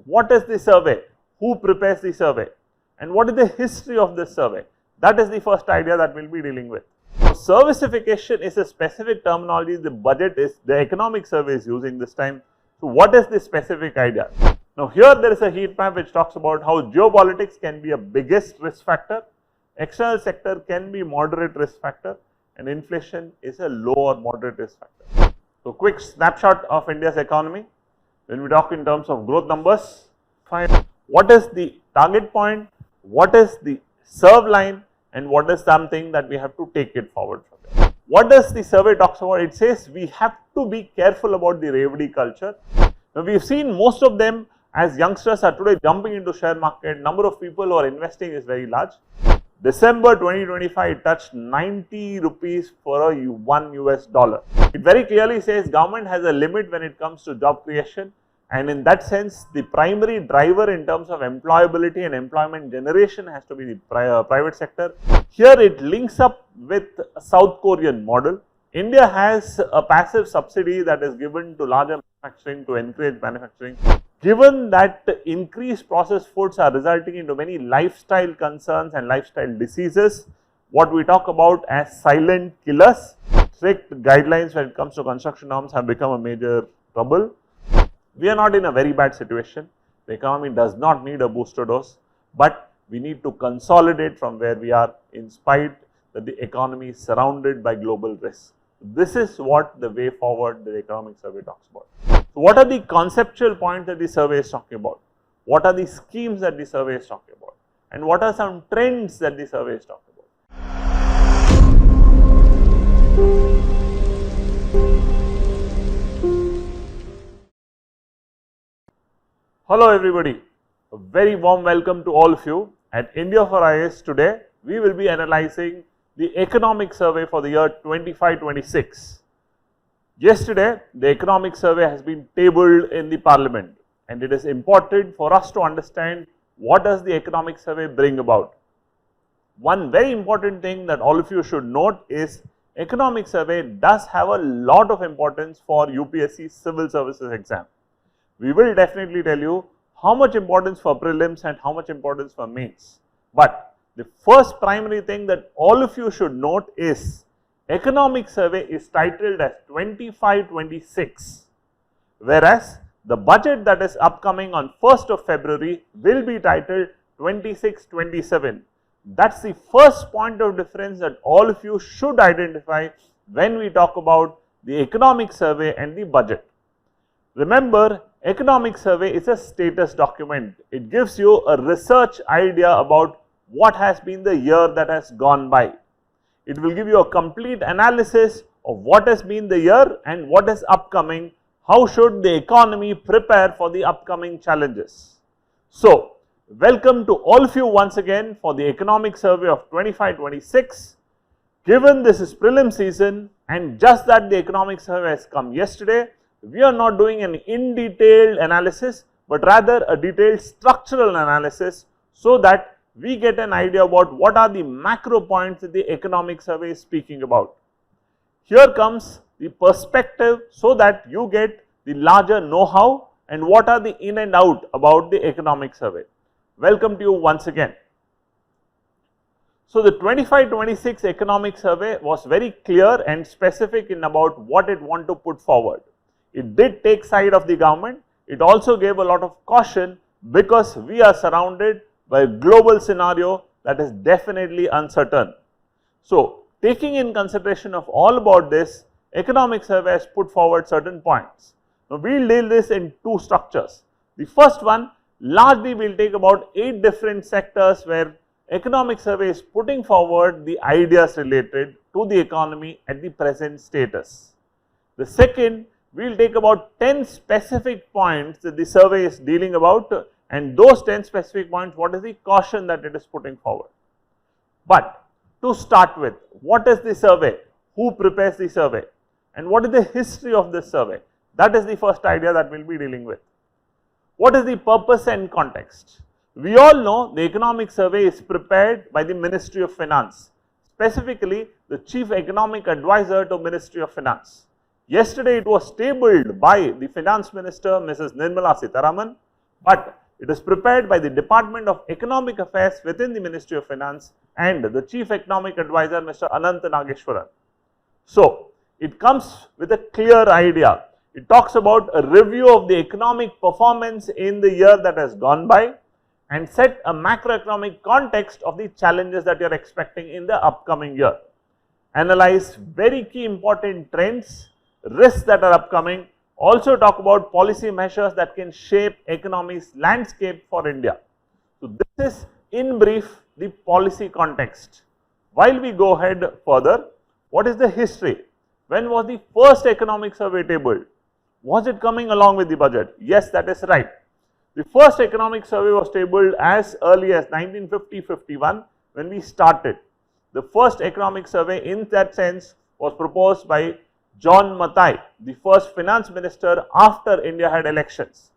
what is the survey, who prepares the survey, and what is the history of this survey. That is the first idea that we will be dealing with. So, servicification is a specific terminology the economic survey is using this time. So, what is the specific idea? Now, here there is a heat map which talks about how geopolitics can be a biggest risk factor, external sector can be moderate risk factor, and inflation is a low or moderate risk factor. So, quick snapshot of India's economy. When we talk in terms of growth numbers, find what is the target point, what is the serve line, and what is something that we have to take it forward from there. What does the survey talks about? It says we have to be careful about the Revdi culture. Now, we have seen most of them as youngsters are today jumping into share market. Number of people who are investing is very large. December 2025 it touched 90 rupees for a $1 US. It very clearly says government has a limit when it comes to job creation, and in that sense the primary driver in terms of employability and employment generation has to be the private sector. Here it links up with a South Korean model. India has a passive subsidy that is given to larger manufacturing to encourage manufacturing. Given that increased processed foods are resulting into many lifestyle concerns and lifestyle diseases, what we talk about as silent killers, strict guidelines when it comes to construction norms have become a major trouble. We are not in a very bad situation. The economy does not need a booster dose, but we need to consolidate from where we are in spite that the economy is surrounded by global risks. This is what the way forward the economic survey talks about. So, what are the conceptual points that the survey is talking about? What are the schemes that the survey is talking about? And what are some trends that the survey is talking about? Hello everybody, a very warm welcome to all of you. At India4IAS today, we will be analyzing the economic survey for the year 25-26. Yesterday, the economic survey has been tabled in the parliament, and it is important for us to understand what does the economic survey bring about. One very important thing that all of you should note is economic survey does have a lot of importance for UPSC civil services exam. We will definitely tell you how much importance for prelims and how much importance for mains. But the first primary thing that all of you should note is economic survey is titled as 25-26, whereas the budget that is upcoming on 1st of February will be titled 26-27. That's the first point of difference that all of you should identify when we talk about the economic survey and the budget. Remember, economic survey is a status document. It gives you a research idea about what has been the year that has gone by. It will give you a complete analysis of what has been the year and what is upcoming. How should the economy prepare for the upcoming challenges? So, welcome to all of you once again for the economic survey of 25-26. Given this is prelim season and just that the economic survey has come yesterday, we are not doing an in-detailed analysis, but rather a detailed structural analysis so that we get an idea about what are the macro points that the economic survey is speaking about. Here comes the perspective so that you get the larger know-how and what are the in and out about the economic survey. Welcome to you once again. So, the 25-26 economic survey was very clear and specific in about what it want to put forward. It did take side of the government. It also gave a lot of caution because we are surrounded by a global scenario that is definitely uncertain. So, taking in consideration of all about this, economic survey has put forward certain points. Now, we will deal this in two structures. The first one, largely we will take about 8 different sectors where economic survey is putting forward the ideas related to the economy at the present status. The second, we will take about 10 specific points that the survey is dealing about, and those 10 specific points, what is the caution that it is putting forward. But to start with, what is the survey, who prepares the survey, and what is the history of this survey? That is the first idea that we will be dealing with. What is the purpose and context? We all know the economic survey is prepared by the Ministry of Finance, specifically the Chief Economic Advisor to Ministry of Finance. Yesterday it was tabled by the Finance Minister Mrs. Nirmala Sitharaman, but it is prepared by the Department of Economic Affairs within the Ministry of Finance and the Chief Economic Advisor Mr. Anant Nageshwaran. So, it comes with a clear idea. It talks about a review of the economic performance in the year that has gone by and set a macroeconomic context of the challenges that you are expecting in the upcoming year. Analyze very key important trends, risks that are upcoming, also talk about policy measures that can shape economy's landscape for India. So, this is in brief the policy context. While we go ahead further, what is the history? When was the first economic survey tabled? Was it coming along with the budget? Yes, that is right. The first economic survey was tabled as early as 1950-51 when we started. The first economic survey in that sense was proposed by John Mackay, the first finance minister after India had elections.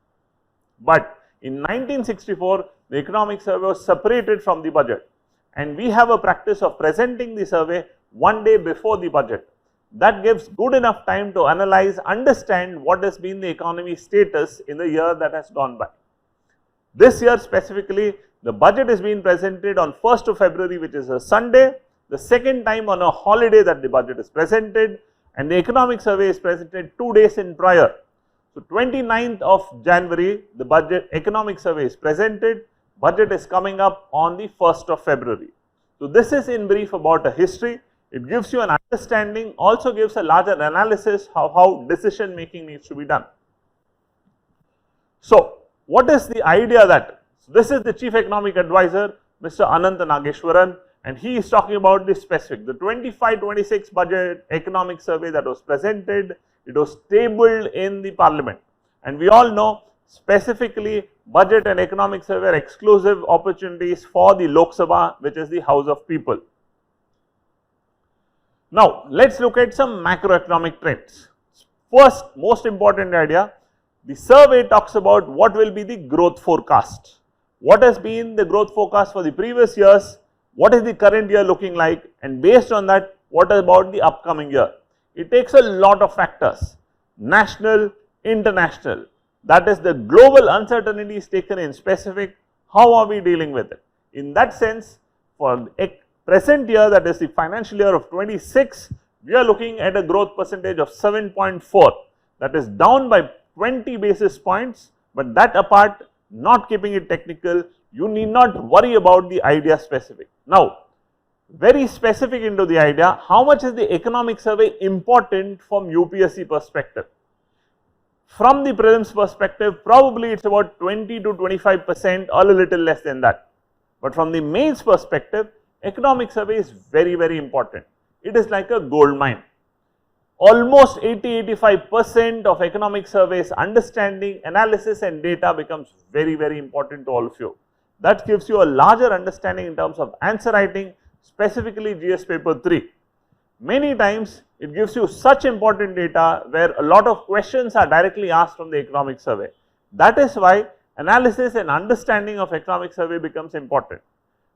But in 1964, the economic survey was separated from the budget, and we have a practice of presenting the survey one day before the budget. That gives good enough time to analyze, understand what has been the economy status in the year that has gone by. This year specifically, the budget is being presented on 1st of February, which is a Sunday, the second time on a holiday that the budget is presented, and the economic survey is presented 2 days in prior. So, 29th of January, the budget economic survey is presented, budget is coming up on the 1st of February. So, this is in brief about a history. It gives you an understanding, also gives a larger analysis how decision making needs to be done. So, what is the idea that, so this is the Chief Economic Advisor, Mr. Anant Nageshwaran, and he is talking about the specific, the 25-26 budget economic survey that was presented, it was tabled in the parliament, and we all know specifically budget and economic survey are exclusive opportunities for the Lok Sabha, which is the House of People. Now, let us look at some macroeconomic trends. First, most important idea, the survey talks about what will be the growth forecast. What has been the growth forecast for the previous years, what is the current year looking like, and based on that, what about the upcoming year. It takes a lot of factors, national, international, that is the global uncertainties taken in specific, how are we dealing with it. In that sense, for present year, that is the financial year of 26, we are looking at a growth percentage of 7.4, that is down by 20 basis points, but that apart, not keeping it technical, you need not worry about the idea specific. Now, very specific into the idea, how much is the economic survey important from UPSC perspective? From the prelims perspective, probably it is about 20 to 25% or a little less than that. But from the mains perspective, economic survey is very, very important. It is like a gold mine. Almost 80-85% of economic surveys understanding, analysis and data becomes very, very important to all of you. That gives you a larger understanding in terms of answer writing, specifically GS paper 3. Many times it gives you such important data where a lot of questions are directly asked from the economic survey. That is why analysis and understanding of economic survey becomes important.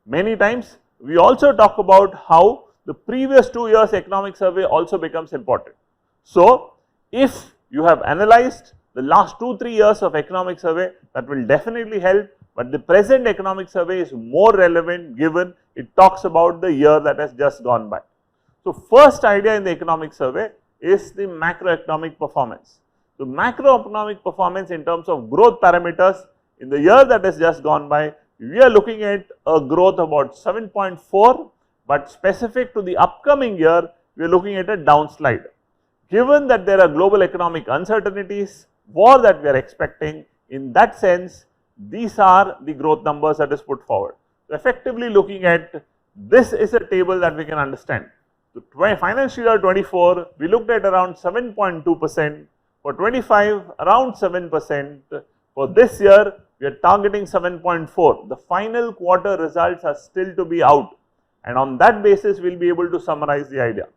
Many times we also talk about how the previous 2 years economic survey also becomes important. So, if you have analyzed the last 2-3 years of economic survey, that will definitely help, but the present economic survey is more relevant given it talks about the year that has just gone by. So, first idea in the economic survey is the macroeconomic performance. So, macroeconomic performance in terms of growth parameters in the year that has just gone by, we are looking at a growth about 7.4, but specific to the upcoming year, we are looking at a downslide. Given that there are global economic uncertainties, war that we are expecting, in that sense, these are the growth numbers that is put forward. So, effectively looking at, this is a table that we can understand. So, financial year 24, we looked at around 7.2%, for 25 around 7%, for this year we are targeting 7.4. The final quarter results are still to be out, and on that basis we will be able to summarize the idea.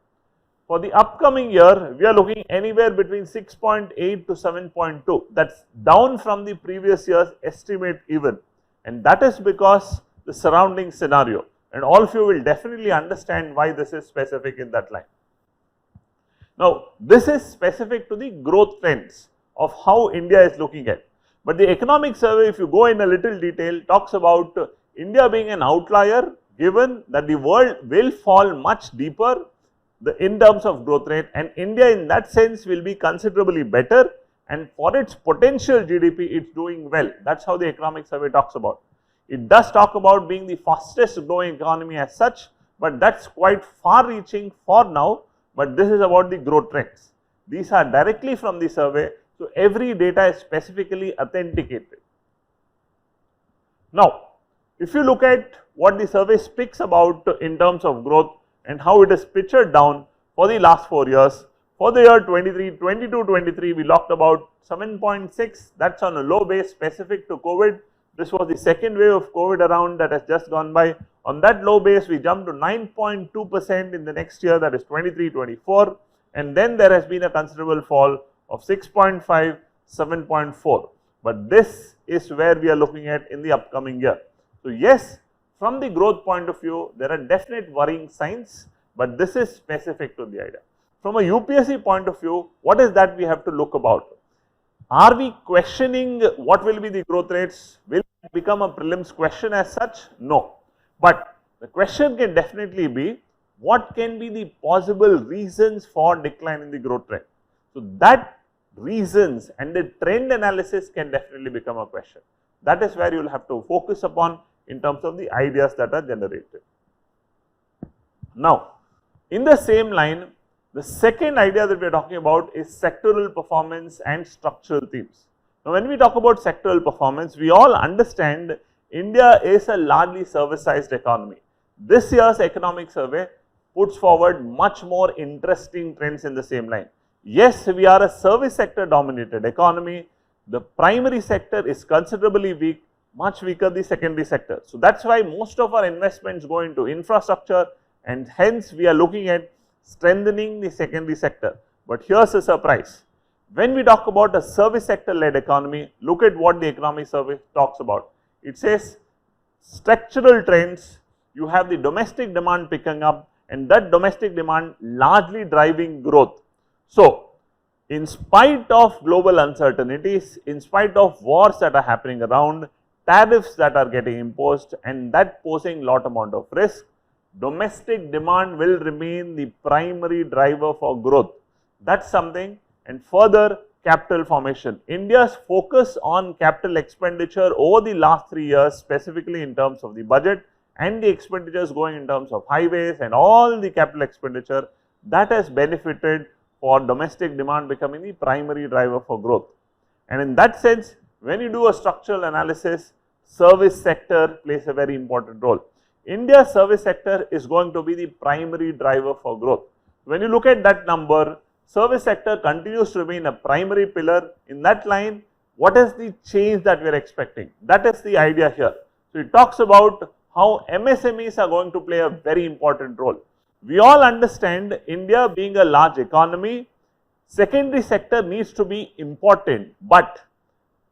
For the upcoming year, we are looking anywhere between 6.8 to 7.2, that is down from the previous year's estimate even, and that is because the surrounding scenario, and all of you will definitely understand why this is specific in that line. Now, this is specific to the growth trends of how India is looking at. But the economic survey, if you go in a little detail, talks about India being an outlier given that the world will fall much deeper in terms of growth rate, and India in that sense will be considerably better, and for its potential GDP it's doing well. That is how the economic survey talks about. It does talk about being the fastest growing economy as such, but that is quite far reaching for now, but this is about the growth trends. These are directly from the survey, so every data is specifically authenticated. Now, if you look at what the survey speaks about in terms of growth and how it is pictured down for the last 4 years, for the year 22-23 we locked about 7.6, that is on a low base specific to COVID. This was the second wave of COVID around that has just gone by. On that low base we jumped to 9.2% in the next year, that is 23-24, and then there has been a considerable fall of 6.5, 7.4, but this is where we are looking at in the upcoming year. So yes, from the growth point of view there are definite worrying signs, but this is specific to the idea. From a UPSC point of view, what is that we have to look about? Are we questioning what will be the growth rates? Will it become a prelims question as such? No. But the question can definitely be, what can be the possible reasons for decline in the growth rate? So that reasons and the trend analysis can definitely become a question. That is where you will have to focus upon in terms of the ideas that are generated. Now, in the same line, the second idea that we are talking about is sectoral performance and structural themes. Now, when we talk about sectoral performance, we all understand India is a largely servicized economy. This year's economic survey puts forward much more interesting trends in the same line. Yes, we are a service sector dominated economy. The primary sector is considerably weak, much weaker the secondary sector. So that is why most of our investments go into infrastructure, and hence we are looking at strengthening the secondary sector. But here is a surprise. When we talk about a service sector led economy, look at what the economic survey talks about. It says structural trends, you have the domestic demand picking up, and that domestic demand largely driving growth. So, in spite of global uncertainties, in spite of wars that are happening around, tariffs that are getting imposed and that posing lot amount of risk, domestic demand will remain the primary driver for growth. That is something. And further, capital formation. India's focus on capital expenditure over the last 3 years, specifically in terms of the budget and the expenditures going in terms of highways and all the capital expenditure, that has benefited for domestic demand becoming the primary driver for growth. And in that sense, when you do a structural analysis, service sector plays a very important role. India's service sector is going to be the primary driver for growth. When you look at that number, service sector continues to remain a primary pillar. In that line, what is the change that we are expecting? That is the idea here. So it talks about how MSMEs are going to play a very important role. We all understand India being a large economy, secondary sector needs to be important, but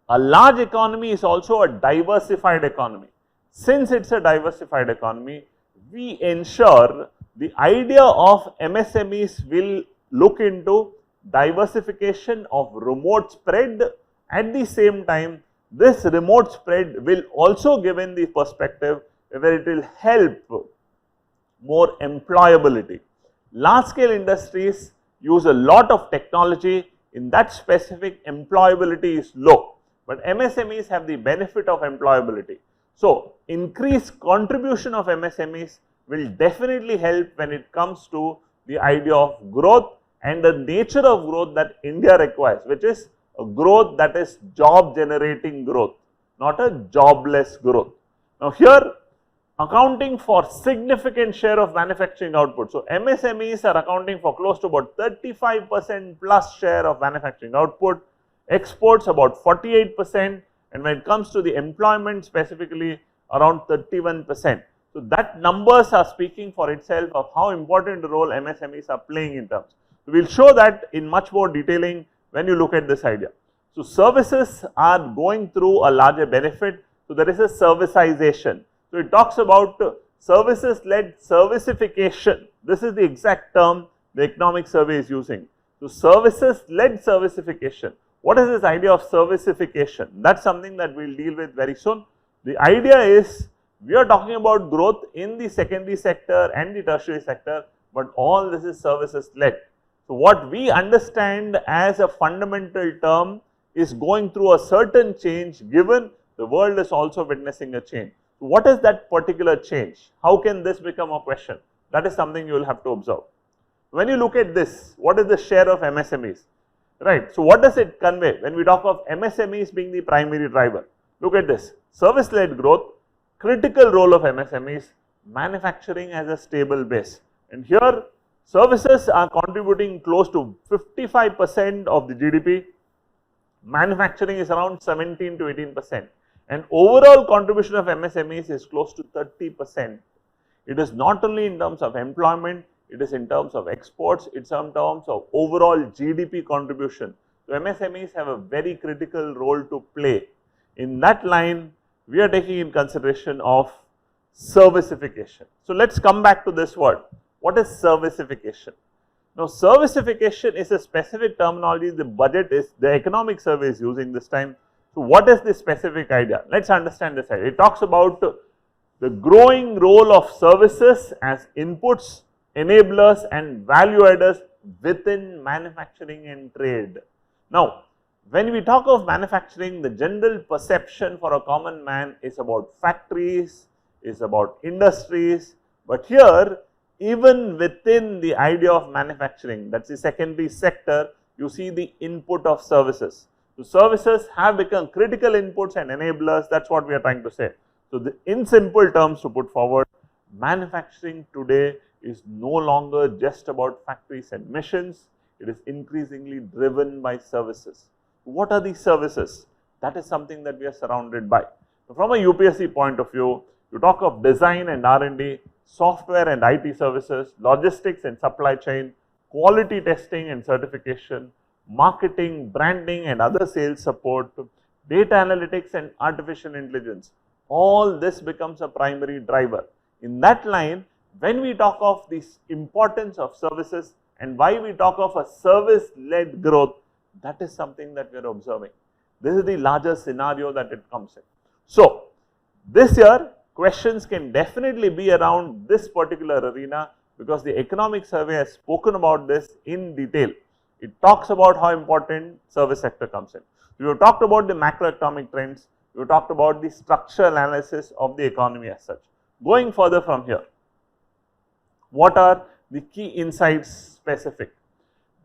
a large economy is also a diversified economy. Since it is a diversified economy, we ensure the idea of MSMEs will look into diversification of remote spread. At the same time, this remote spread will also give in the perspective where it will help more employability. Large scale industries use a lot of technology, in that specific employability is low, but MSMEs have the benefit of employability. So, increased contribution of MSMEs will definitely help when it comes to the idea of growth and the nature of growth that India requires, which is a growth that is job generating growth, not a jobless growth. Now, here accounting for significant share of manufacturing output. So, MSMEs are accounting for close to about 35% plus share of manufacturing output, exports about 48%, and when it comes to the employment specifically around 31%. So, that numbers are speaking for itself of how important a role MSMEs are playing in terms. So, we will show that in much more detailing when you look at this idea. So, services are going through a larger benefit. So, there is a servicization. So, it talks about services led servicification. This is the exact term the economic survey is using. So, services led servicification. What is this idea of servicification? That's something that we'll deal with very soon. The idea is we are talking about growth in the secondary sector and the tertiary sector, but all this is services led. So, what we understand as a fundamental term is going through a certain change, given the world is also witnessing a change. So, what is that particular change? How can this become a question? That is something you will have to observe. When you look at this, what is the share of MSMEs? Right. So, what does it convey when we talk of MSMEs being the primary driver? Look at this: service-led growth, critical role of MSMEs, manufacturing as a stable base. And here, services are contributing close to 55% of the GDP, manufacturing is around 17 to 18%, and overall contribution of MSMEs is close to 30%. It is not only in terms of employment, it is in terms of exports, it's in terms of overall GDP contribution. So, MSMEs have a very critical role to play. In that line, we are taking in consideration of servicification. So, let us come back to this word. What is servicification? Now, servicification is a specific terminology the economic survey is using this time. So, what is the specific idea? Let us understand this idea. It talks about the growing role of services as inputs, enablers and value adders within manufacturing and trade. Now, when we talk of manufacturing, the general perception for a common man is about factories, is about industries, but here even within the idea of manufacturing, that is the secondary sector, you see the input of services. So, services have become critical inputs and enablers, that is what we are trying to say. So, in simple terms to put forward, manufacturing today is no longer just about factories and machines, it is increasingly driven by services. What are these services? That is something that we are surrounded by. So, from a UPSC point of view, you talk of design and R&D, software and IT services, logistics and supply chain, quality testing and certification, marketing, branding and other sales support, data analytics and artificial intelligence. All this becomes a primary driver. In that line, when we talk of the importance of services and why we talk of a service-led growth, that is something that we are observing. This is the larger scenario that it comes in. So, this year questions can definitely be around this particular arena because the economic survey has spoken about this in detail. It talks about how important service sector comes in. We have talked about the macroeconomic trends, we have talked about the structural analysis of the economy as such. Going further from here, what are the key insights specific?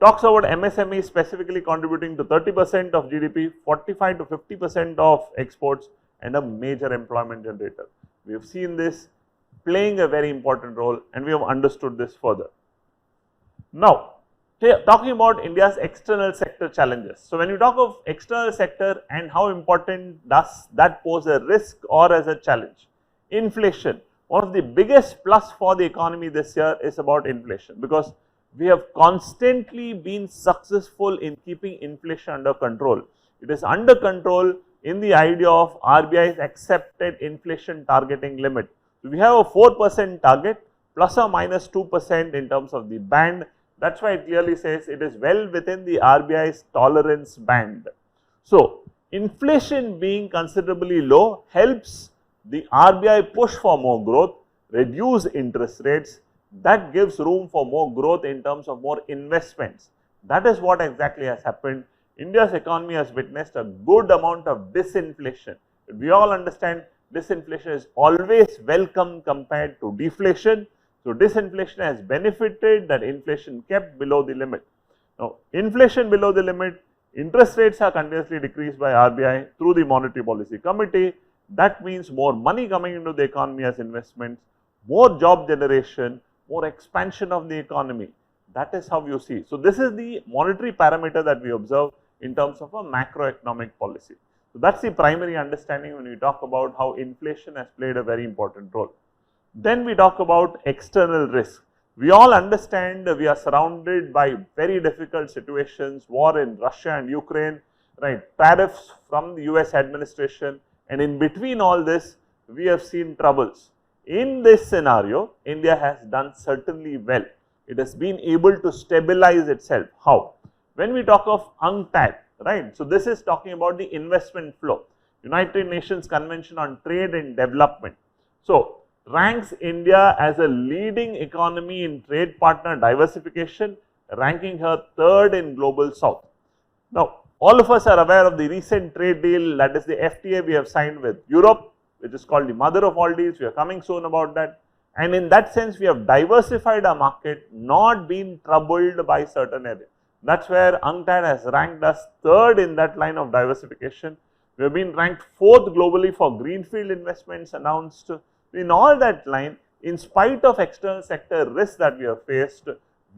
Talks about MSME specifically contributing to 30% of GDP, 45 to 50% of exports and a major employment generator. We have seen this playing a very important role and we have understood this further. Now, talking about India's external sector challenges. So, when you talk of external sector and how important does that pose a risk or as a challenge? Inflation. One of the biggest plus for the economy this year is about inflation because we have constantly been successful in keeping inflation under control. It is under control in the idea of RBI's accepted inflation targeting limit. So, we have a 4% target plus or minus 2% in terms of the band. That is why it clearly says it is well within the RBI's tolerance band. So, inflation being considerably low helps the RBI push for more growth, reduce interest rates, that gives room for more growth in terms of more investments. That is what exactly has happened. India's economy has witnessed a good amount of disinflation. We all understand disinflation is always welcome compared to deflation. So, disinflation has benefited that inflation kept below the limit. Now, inflation below the limit, interest rates are continuously decreased by RBI through the Monetary Policy Committee. That means more money coming into the economy as investments, more job generation, more expansion of the economy. That is how you see. So, this is the monetary parameter that we observe in terms of a macroeconomic policy. So, that is the primary understanding when we talk about how inflation has played a very important role. Then we talk about external risk. We all understand we are surrounded by very difficult situations, war in Russia and Ukraine, right, tariffs from the US administration, and in between all this, we have seen troubles. In this scenario, India has done certainly well. It has been able to stabilize itself. How? When we talk of UNCTAD, right? So this is talking about the investment flow. United Nations Convention on Trade and Development. So ranks India as a leading economy in trade partner diversification, ranking her third in global south. Now, all of us are aware of the recent trade deal, that is the FTA we have signed with Europe, which is called the mother of all deals. We are coming soon about that. And in that sense, we have diversified our market, not been troubled by certain areas. That's where UNCTAD has ranked us third in that line of diversification. We have been ranked fourth globally for greenfield investments announced. In all that line, in spite of external sector risks that we have faced,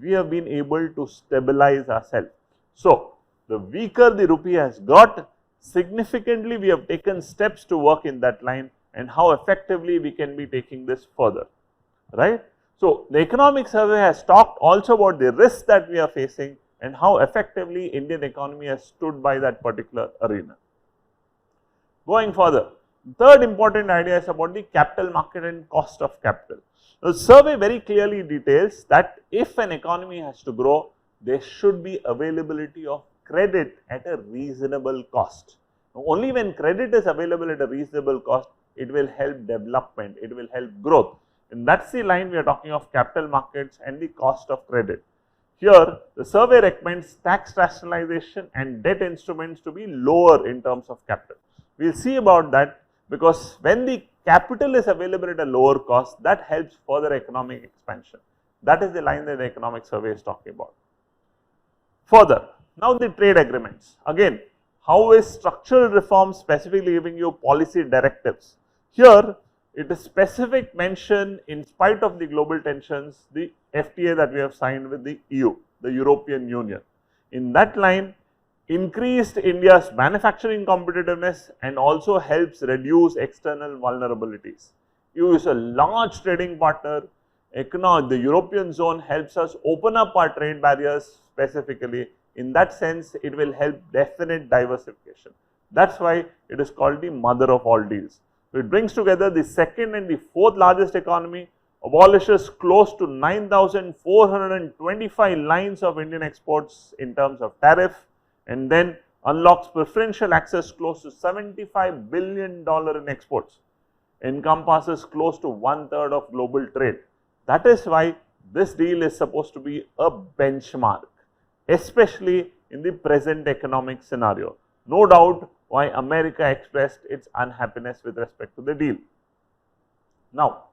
we have been able to stabilize ourselves. So, the weaker the rupee has got, significantly we have taken steps to work in that line, and how effectively we can be taking this further, right. So, the economic survey has talked also about the risks that we are facing and how effectively Indian economy has stood by that particular arena. Going further, third important idea is about the capital market and cost of capital. The survey very clearly details that if an economy has to grow, there should be availability of credit at a reasonable cost. Now, only when credit is available at a reasonable cost, it will help development, it will help growth. And that's the line we are talking of capital markets and the cost of credit. Here, the survey recommends tax rationalization and debt instruments to be lower in terms of capital. We will see about that, because when the capital is available at a lower cost, that helps further economic expansion. That is the line that the economic survey is talking about. Further, now the trade agreements. Again, how is structural reform specifically giving you policy directives? Here, it is specific mention, in spite of the global tensions, the FTA that we have signed with the EU, the European Union. In that line, increased India's manufacturing competitiveness and also helps reduce external vulnerabilities. EU is a large trading partner. The European zone helps us open up our trade barriers specifically. In that sense, it will help definite diversification. That's why it is called the mother of all deals. So it brings together the second and the fourth largest economy, abolishes close to 9,425 lines of Indian exports in terms of tariff, and then unlocks preferential access close to $75 billion in exports, encompasses close to 1/3 of global trade. That is why this deal is supposed to be a benchmark, especially in the present economic scenario. No doubt why America expressed its unhappiness with respect to the deal. Now,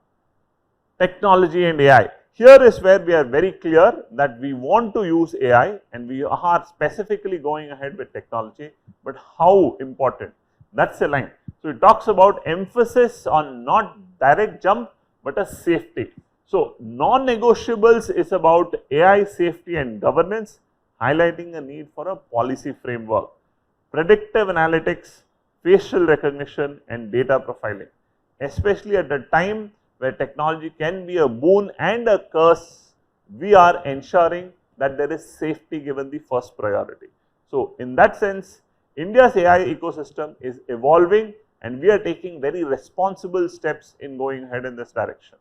technology and AI. Here is where we are very clear that we want to use AI and we are specifically going ahead with technology, but how important? That's the line. So, it talks about emphasis on not direct jump, but a safety. So, non-negotiables is about AI safety and governance, highlighting a need for a policy framework. Predictive analytics, facial recognition and data profiling, especially at a time where technology can be a boon and a curse, we are ensuring that there is safety given the first priority. So, in that sense, India's AI ecosystem is evolving and we are taking very responsible steps in going ahead in this direction.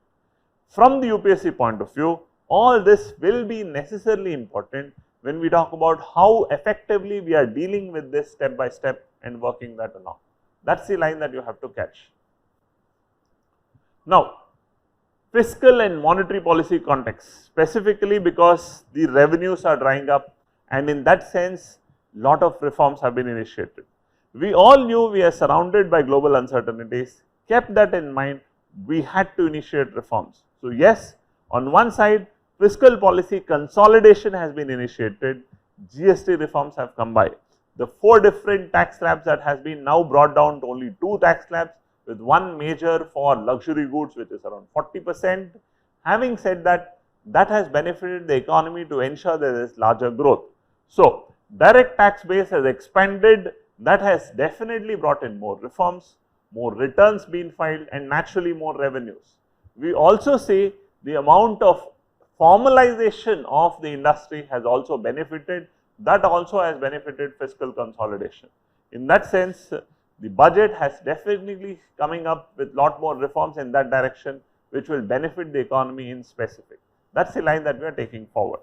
From the UPSC point of view, all this will be necessarily important when we talk about how effectively we are dealing with this step by step and working that along. That's the line that you have to catch. Now, fiscal and monetary policy context, specifically because the revenues are drying up, and in that sense, lot of reforms have been initiated. We all knew we are surrounded by global uncertainties, kept that in mind, we had to initiate reforms. So, yes, on one side, fiscal policy consolidation has been initiated, GST reforms have come by. The 4 different tax slabs that has been now brought down to only 2 tax slabs, with one major for luxury goods, which is around 40%. Having said that, that has benefited the economy to ensure there is larger growth. So, direct tax base has expanded, that has definitely brought in more reforms, more returns being filed and naturally more revenues. We also see the amount of formalization of the industry has also benefited, that also has benefited fiscal consolidation. In that sense, the budget has definitely coming up with lot more reforms in that direction, which will benefit the economy in specific. That's the line that we are taking forward.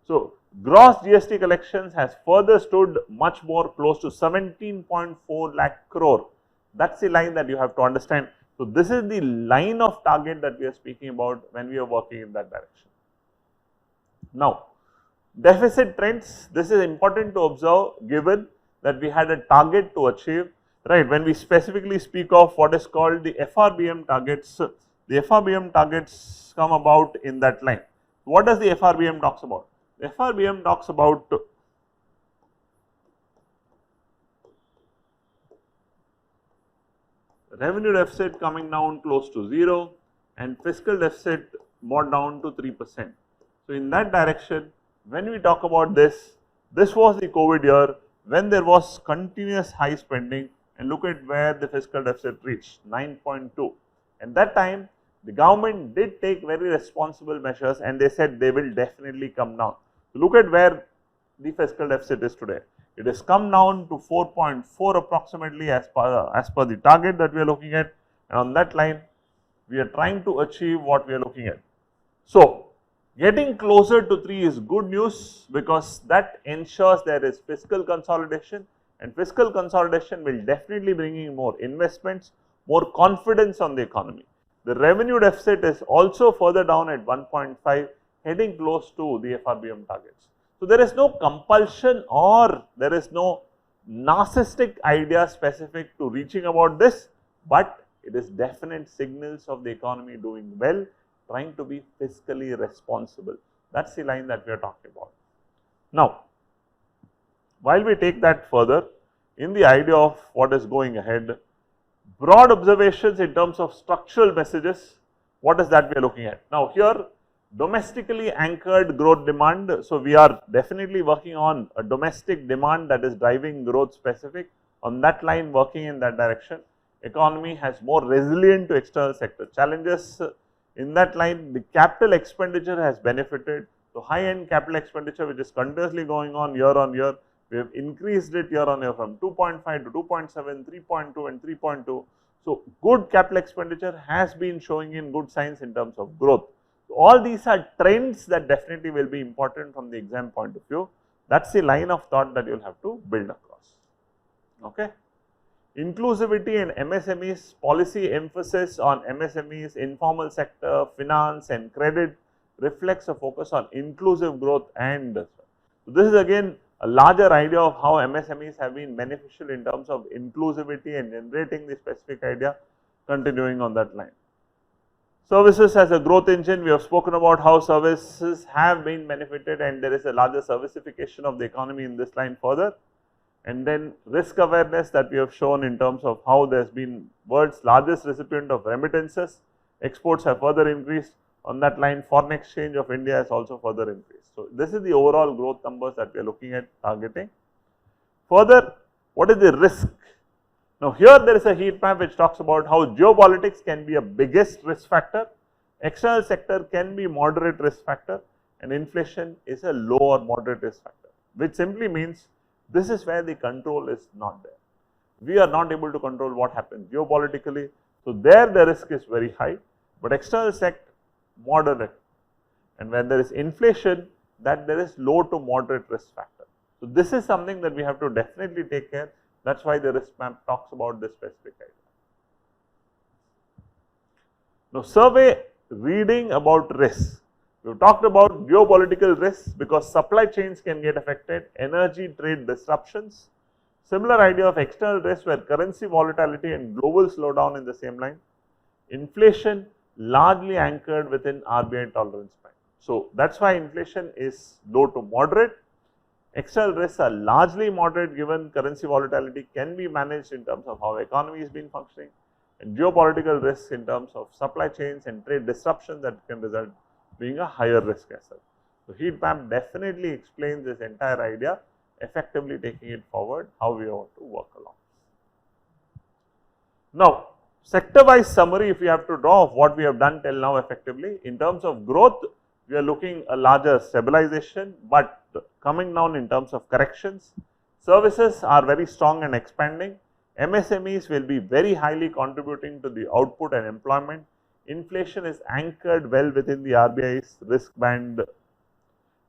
So, gross GST collections has further stood much more close to 17.4 lakh crore. That's the line that you have to understand. So, this is the line of target that we are speaking about when we are working in that direction. Now, deficit trends, this is important to observe given that we had a target to achieve, right. When we specifically speak of what is called the FRBM targets, the FRBM targets come about in that line. What does the FRBM talks about? The FRBM talks about revenue deficit coming down close to 0 and fiscal deficit brought down to 3%. So, in that direction, when we talk about this was the COVID year when there was continuous high spending, and look at where the fiscal deficit reached 9.2. At that time, the government did take very responsible measures and they said they will definitely come down. So, look at where the fiscal deficit is today. It has come down to 4.4 approximately as per the target that we are looking at, and on that line we are trying to achieve what we are looking at. So, getting closer to 3 is good news because that ensures there is fiscal consolidation, and fiscal consolidation will definitely bring in more investments, more confidence on the economy. The revenue deficit is also further down at 1.5, heading close to the FRBM targets. So, there is no compulsion or there is no narcissistic idea specific to reaching about this, but it is definite signals of the economy doing well, trying to be fiscally responsible. That is the line that we are talking about. Now, while we take that further, in the idea of what is going ahead, broad observations in terms of structural messages, what is that we are looking at? Now, here domestically anchored growth demand. So, we are definitely working on a domestic demand that is driving growth specific, on that line working in that direction. Economy has more resilient to external sector challenges. In that line, the capital expenditure has benefited. So, high-end capital expenditure which is continuously going on year, we have increased it year on year from 2.5 to 2.7, 3.2 and 3.2. So, good capital expenditure has been showing in good signs in terms of growth. So, all these are trends that definitely will be important from the exam point of view. That is the line of thought that you will have to build across. Okay. Inclusivity and MSMEs, policy emphasis on MSMEs, informal sector, finance and credit reflects a focus on inclusive growth, and so this is again a larger idea of how MSMEs have been beneficial in terms of inclusivity and generating the specific idea, continuing on that line. Services as a growth engine, we have spoken about how services have been benefited and there is a larger servicification of the economy in this line further. And then risk awareness that we have shown in terms of how there has been world's largest recipient of remittances, exports have further increased. On that line, foreign exchange of India has also further increased. So, this is the overall growth numbers that we are looking at targeting. Further, what is the risk? Now, here there is a heat map which talks about how geopolitics can be a biggest risk factor, external sector can be moderate risk factor, and inflation is a low or moderate risk factor, which simply means this is where the control is not there. We are not able to control what happens geopolitically. So, there the risk is very high, but external sector moderate, and when there is inflation, that there is low to moderate risk factor. So, this is something that we have to definitely take care. That is why the risk map talks about this specific idea. Now, survey reading about risks. We have talked about geopolitical risks because supply chains can get affected, energy trade disruptions. Similar idea of external risks where currency volatility and global slowdown in the same line. Inflation largely anchored within RBI tolerance band. So, that is why inflation is low to moderate. External risks are largely moderate given currency volatility can be managed in terms of how economy is been functioning, and geopolitical risks in terms of supply chains and trade disruption that can result being a higher risk as such. So, heat map definitely explains this entire idea, effectively taking it forward how we want to work along. Now, sector wise summary if we have to draw of what we have done till now effectively. In terms of growth, we are looking a larger stabilization, but coming down in terms of corrections. Services are very strong and expanding. MSMEs will be very highly contributing to the output and employment. Inflation is anchored well within the RBI's risk band.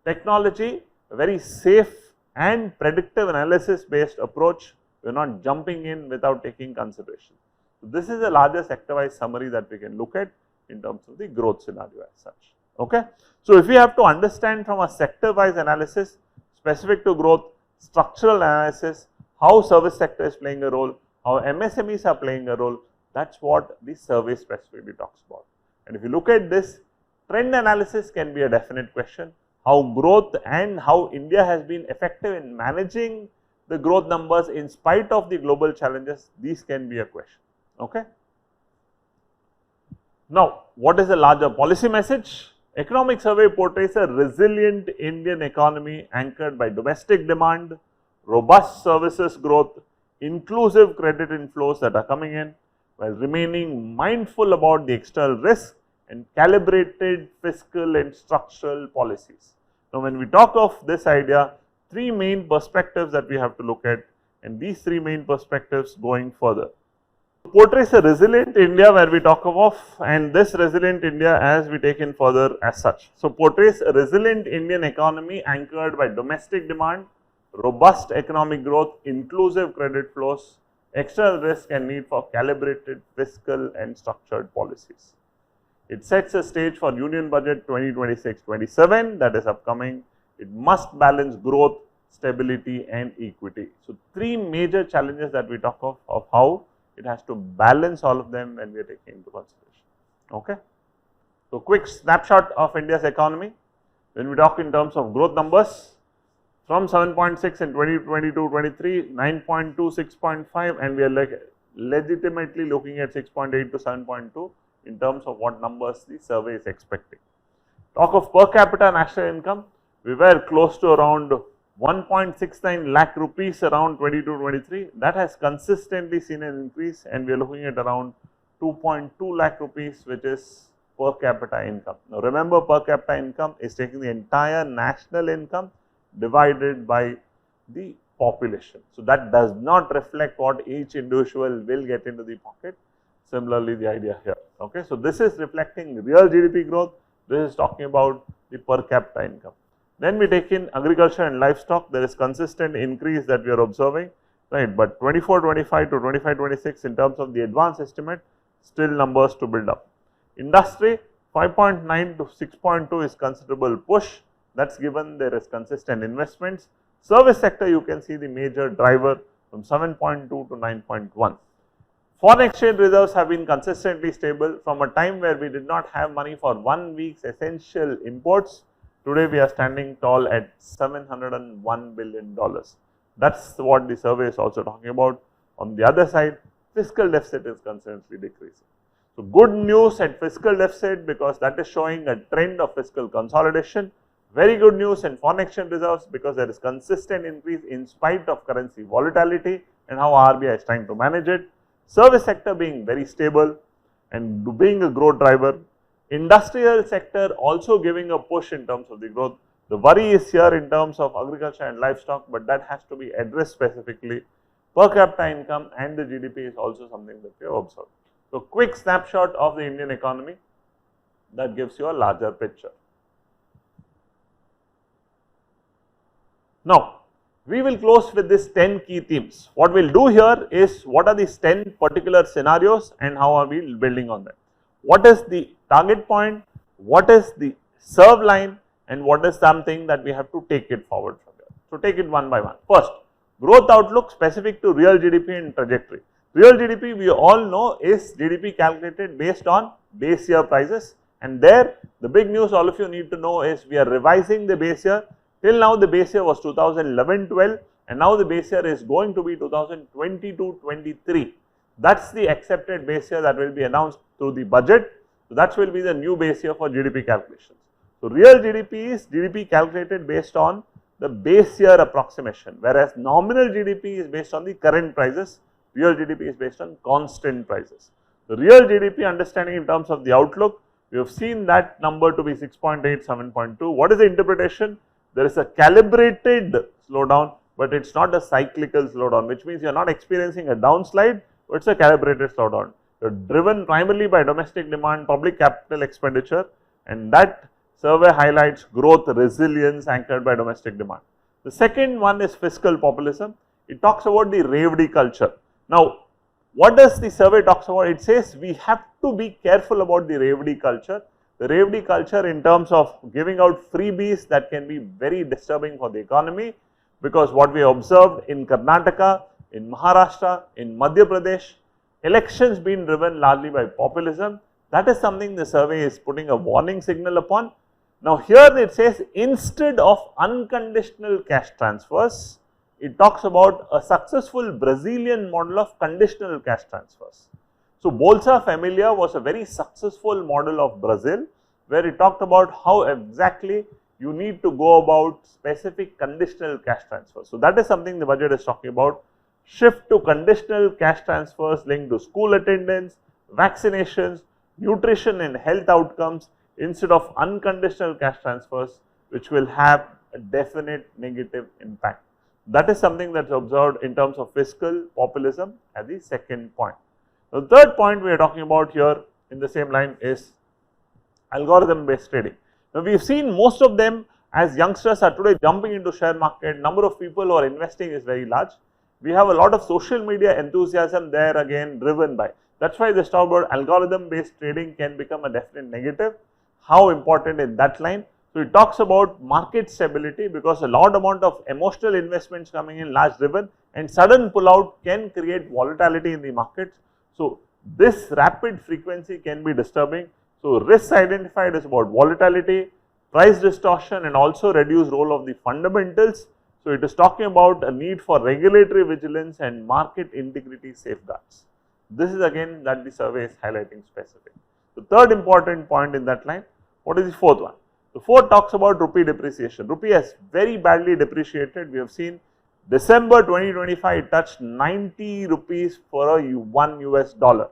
Technology, a very safe and predictive analysis based approach. We are not jumping in without taking consideration. So, this is a larger sector wise summary that we can look at in terms of the growth scenario as such. Okay. So, if we have to understand from a sector wise analysis specific to growth, structural analysis, how service sector is playing a role, how MSMEs are playing a role, that is what the survey specifically talks about. And if you look at this, trend analysis can be a definite question, how growth and how India has been effective in managing the growth numbers in spite of the global challenges, these can be a question. Okay. Now, what is the larger policy message? Economic survey portrays a resilient Indian economy anchored by domestic demand, robust services growth, inclusive credit inflows that are coming in, while remaining mindful about the external risk and calibrated fiscal and structural policies. Now, when we talk of this idea, three main perspectives that we have to look at, and these three main perspectives going further. Portrays a resilient India where we talk of, and this resilient India as we take in further as such. So, portrays a resilient Indian economy anchored by domestic demand, robust economic growth, inclusive credit flows, external risk and need for calibrated fiscal and structured policies. It sets a stage for Union Budget 2026-27 that is upcoming. It must balance growth, stability and equity. So, three major challenges that we talk of how it has to balance all of them when we are taking into consideration. Okay. So, quick snapshot of India's economy. When we talk in terms of growth numbers, from 7.6 in 2022-23, 9.2, 6.5 and we are like legitimately looking at 6.8 to 7.2 in terms of what numbers the survey is expecting. Talk of per capita national income, we were close to around 1.69 lakh rupees around 22-23, that has consistently seen an increase and we are looking at around 2.2 lakh rupees which is per capita income. Now, remember per capita income is taking the entire national income divided by the population. So, that does not reflect what each individual will get into the pocket. Similarly, the idea here. Okay. So, this is reflecting real GDP growth, this is talking about the per capita income. Then we take in agriculture and livestock, there is consistent increase that we are observing, right, but 24-25 to 25-26 in terms of the advanced estimate, still numbers to build up. Industry 5.9 to 6.2 is considerable push, that is given there is consistent investments. Service sector you can see the major driver from 7.2 to 9.1. Foreign exchange reserves have been consistently stable from a time where we did not have money for 1 week's essential imports. Today we are standing tall at $701 billion. That is what the survey is also talking about. On the other side, fiscal deficit is consistently decreasing. So, good news at fiscal deficit because that is showing a trend of fiscal consolidation. Very good news in foreign exchange reserves because there is consistent increase in spite of currency volatility and how RBI is trying to manage it. Service sector being very stable and being a growth driver. Industrial sector also giving a push in terms of the growth. The worry is here in terms of agriculture and livestock, but that has to be addressed specifically. Per capita income and the GDP is also something that we have observed. So, quick snapshot of the Indian economy that gives you a larger picture. Now, we will close with these 10 key themes. What we will do here is what are these 10 particular scenarios and how are we building on them. What is the target point, what is the serve line and what is something that we have to take it forward from there. So, take it one by one. First, growth outlook specific to real GDP and trajectory. Real GDP we all know is GDP calculated based on base year prices, and there the big news all of you need to know is we are revising the base year. Till now the base year was 2011-12 and now the base year is going to be 2022-23. That is the accepted base year that will be announced through the budget. So, that will be the new base year for GDP calculations. So, real GDP is GDP calculated based on the base year approximation, whereas nominal GDP is based on the current prices, real GDP is based on constant prices. The real GDP understanding in terms of the outlook, we have seen that number to be 6.8, 7.2. What is the interpretation? There is a calibrated slowdown, but it is not a cyclical slowdown, which means you are not experiencing a downslide, but it is a calibrated slowdown. You are driven primarily by domestic demand, public capital expenditure, and that Survey highlights growth resilience anchored by domestic demand. The second one is fiscal populism. It talks about the Revdi culture. Now, what does the survey talks about? It says we have to be careful about the Revdi culture. The Revdi culture in terms of giving out freebies that can be very disturbing for the economy, because what we observed in Karnataka, in Maharashtra, in Madhya Pradesh, elections being driven largely by populism. That is something the survey is putting a warning signal upon. Now, here it says instead of unconditional cash transfers, it talks about a successful Brazilian model of conditional cash transfers. So, Bolsa Familia was a very successful model of Brazil, where it talked about how exactly you need to go about specific conditional cash transfers. So, that is something the budget is talking about. Shift to conditional cash transfers linked to school attendance, vaccinations, nutrition and health outcomes instead of unconditional cash transfers, which will have a definite negative impact. That is something that is observed in terms of fiscal populism as the second point. The third point we are talking about here in the same line is algorithm based trading. Now, we have seen most of them as youngsters are today jumping into share market. Number of people who are investing is very large. We have a lot of social media enthusiasm there, again driven by. That is why this talk about algorithm based trading can become a definite negative. How important in that line? So, it talks about market stability, because a large amount of emotional investments coming in, large driven, and sudden pullout can create volatility in the markets. So, this rapid frequency can be disturbing. So, risks identified is about volatility, price distortion, and also reduced role of the fundamentals. So, it is talking about a need for regulatory vigilance and market integrity safeguards. This is again that the survey is highlighting specific. The third important point in that line, what is the fourth one? The fourth talks about rupee depreciation. Rupee has very badly depreciated. We have seen December 2025 it touched 90 rupees for a $1 US. So,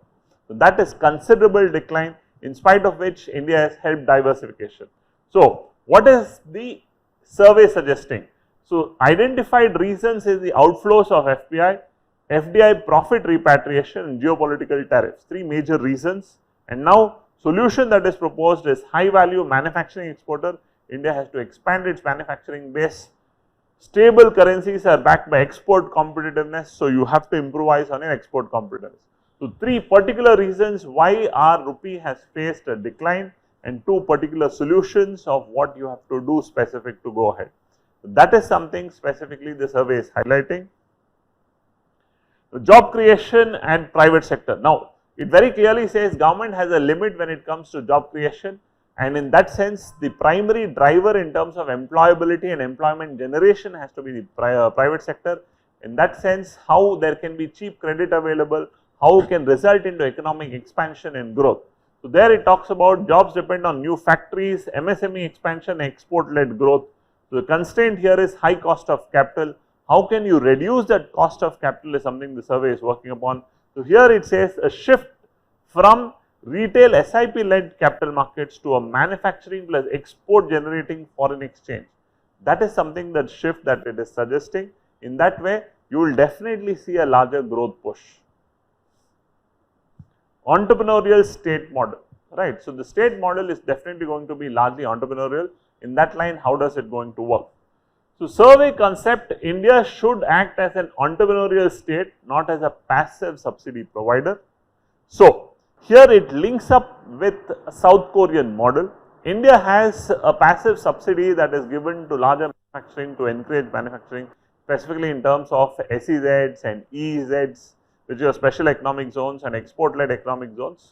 that is considerable decline, in spite of which India has helped diversification. So, what is the survey suggesting? So, identified reasons is the outflows of FDI profit repatriation and geopolitical tariffs, three major reasons. And now, solution that is proposed is high value manufacturing exporter. India has to expand its manufacturing base. Stable currencies are backed by export competitiveness, so you have to improvise on your export competitiveness. So, three particular reasons why our rupee has faced a decline, and two particular solutions of what you have to do specific to go ahead. So, that is something specifically the survey is highlighting. The job creation and private sector. Now, it very clearly says government has a limit when it comes to job creation, and in that sense the primary driver in terms of employability and employment generation has to be the private sector. In that sense, how there can be cheap credit available, how it can result into economic expansion and growth. So, there it talks about jobs depend on new factories, MSME expansion, export led growth. So, the constraint here is high cost of capital. How can you reduce that cost of capital is something the survey is working upon. So, here it says a shift from retail SIP led capital markets to a manufacturing plus export generating foreign exchange. That is something that shift that it is suggesting. In that way, you will definitely see a larger growth push. Entrepreneurial state model, right? So, the state model is definitely going to be largely entrepreneurial. In that line, how does it going to work? So, survey concept, India should act as an entrepreneurial state, not as a passive subsidy provider. So, here it links up with a South Korean model. India has a passive subsidy that is given to larger manufacturing to encourage manufacturing, specifically in terms of SEZs and EEZs, which are special economic zones and export led economic zones.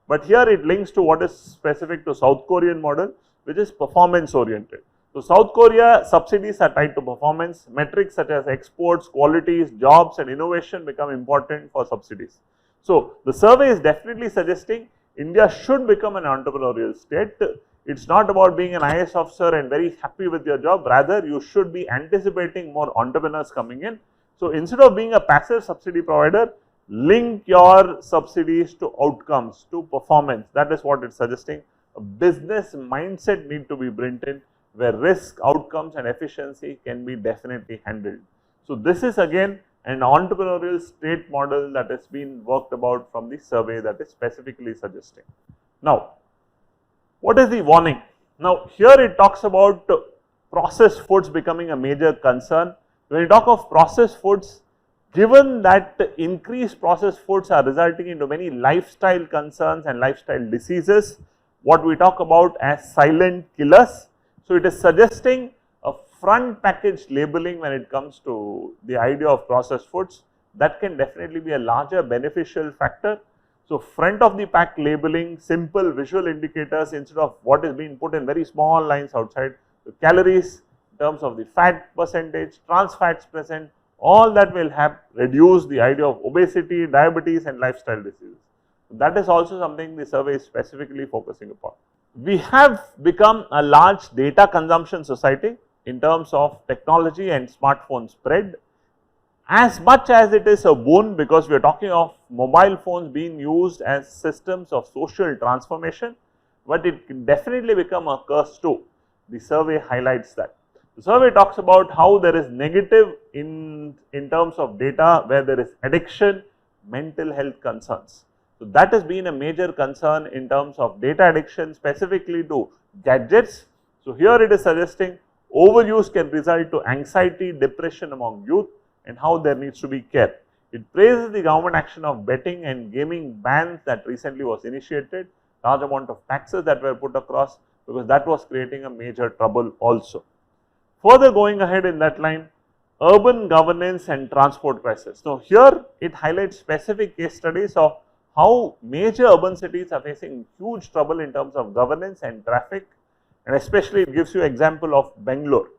But here it links to what is specific to South Korean model, which is performance oriented. So, South Korea subsidies are tied to performance. Metrics such as exports, qualities, jobs and innovation become important for subsidies. So, the survey is definitely suggesting India should become an entrepreneurial state. It is not about being an IAS officer and very happy with your job, rather you should be anticipating more entrepreneurs coming in. So, instead of being a passive subsidy provider, link your subsidies to outcomes, to performance. That is what it is suggesting. A business mindset need to be brought in, where risk, outcomes and efficiency can be definitely handled. So, this is again an entrepreneurial state model that has been worked about from the survey that is specifically suggesting. Now, what is the warning? Now, here it talks about processed foods becoming a major concern. When you talk of processed foods, given that increased processed foods are resulting into many lifestyle concerns and lifestyle diseases, what we talk about as silent killers. So, it is suggesting a front package labeling when it comes to the idea of processed foods. That can definitely be a larger beneficial factor. So, front of the pack labeling, simple visual indicators instead of what is being put in very small lines outside, the calories in terms of the fat percentage, trans fats present, all that will have reduced the idea of obesity, diabetes and lifestyle diseases. That is also something the survey is specifically focusing upon. We have become a large data consumption society in terms of technology and smartphone spread. As much as it is a boon, because we are talking of mobile phones being used as systems of social transformation, but it can definitely become a curse too. The survey highlights that. The survey talks about how there is negative in terms of data where there is addiction, mental health concerns. So, that has been a major concern in terms of data addiction specifically to gadgets. So, here it is suggesting overuse can result to anxiety, depression among youth and how there needs to be care. It praises the government action of betting and gaming bans that recently was initiated, large amount of taxes that were put across because that was creating a major trouble also. Further going ahead in that line, urban governance and transport crisis. Now, here it highlights specific case studies of how major urban cities are facing huge trouble in terms of governance and traffic, and especially it gives you example of Bangalore,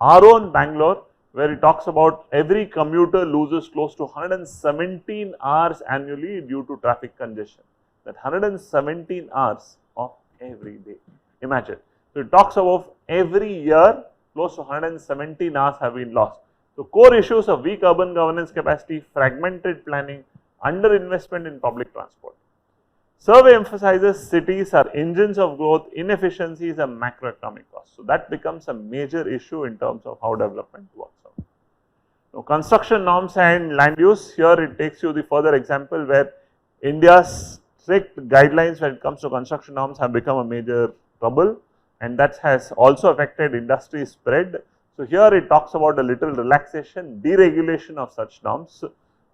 our own Bangalore, where it talks about every commuter loses close to 117 hours annually due to traffic congestion. That 117 hours of every day. Imagine. So, it talks about every year close to 117 hours have been lost. So, core issues of weak urban governance capacity, fragmented planning, underinvestment in public transport. Survey emphasizes cities are engines of growth, inefficiencies and macroeconomic costs. So, that becomes a major issue in terms of how development works out. Now, construction norms and land use, here it takes you the further example where India's strict guidelines when it comes to construction norms have become a major trouble, and that has also affected industry spread. So, here it talks about a little relaxation, deregulation of such norms.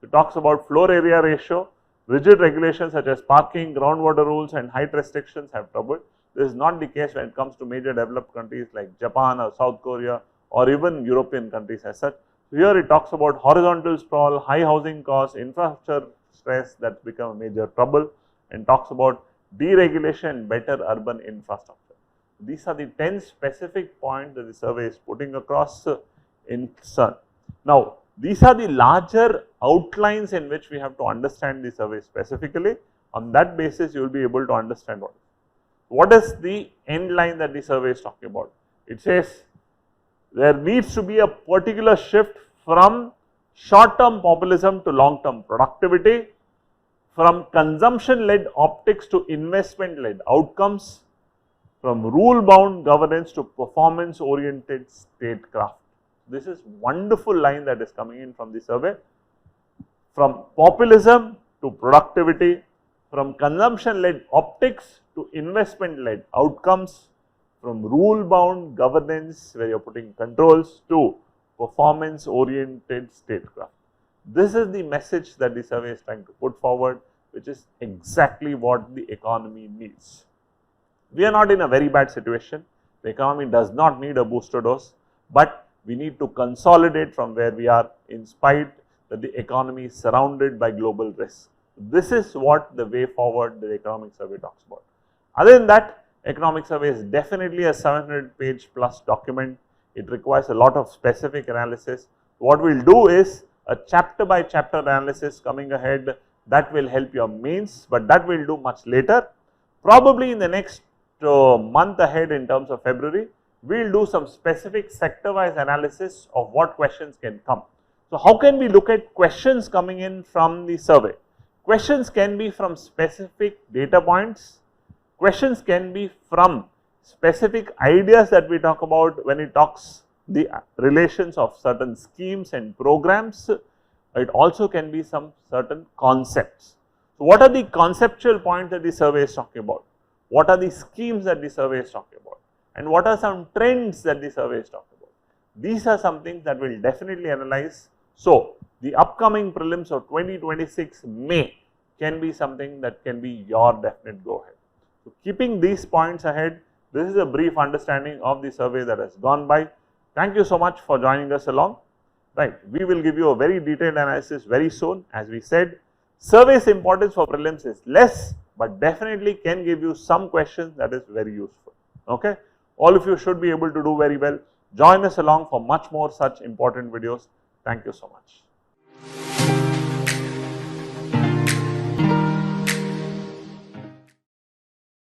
It talks about floor area ratio, rigid regulations such as parking, groundwater rules and height restrictions have trouble. This is not the case when it comes to major developed countries like Japan or South Korea or even European countries as such. So, here it talks about horizontal sprawl, high housing costs, infrastructure stress that has become a major trouble, and talks about deregulation and better urban infrastructure. These are the 10 specific points that the survey is putting across in CERN. Now, these are the larger outlines in which we have to understand the survey specifically. On that basis, you will be able to understand what is the end line that the survey is talking about. It says there needs to be a particular shift from short-term populism to long-term productivity, from consumption-led optics to investment-led outcomes, from rule-bound governance to performance-oriented statecraft. This is wonderful line that is coming in from the survey. From populism to productivity, from consumption-led optics to investment-led outcomes, from rule-bound governance where you are putting controls to performance-oriented statecraft. This is the message that the survey is trying to put forward, which is exactly what the economy needs. We are not in a very bad situation. The economy does not need a booster dose, but we need to consolidate from where we are in spite that the economy is surrounded by global risks. This is what the way forward the economic survey talks about. Other than that, economic survey is definitely a 700-page plus document. It requires a lot of specific analysis. What we will do is a chapter by chapter analysis coming ahead that will help your mains, but that we will do much later. Probably in the next month ahead in terms of February, we will do some specific sector wise analysis of what questions can come. So, how can we look at questions coming in from the survey? Questions can be from specific data points, questions can be from specific ideas that we talk about when it talks the relations of certain schemes and programs. It also can be some certain concepts. So, what are the conceptual points that the survey is talking about? What are the schemes that the survey is talking about? and what are some trends that the survey is talking about. These are some things that we'll definitely analyze. So, the upcoming prelims of 2026 May can be something that can be your definite go ahead. So, keeping these points ahead, this is a brief understanding of the survey that has gone by. Thank you so much for joining us along. Right, we will give you a very detailed analysis very soon. As we said, survey's importance for prelims is less, but definitely can give you some questions that is very useful. Okay, all of you should be able to do very well. Join us along for much more such important videos. Thank you so much.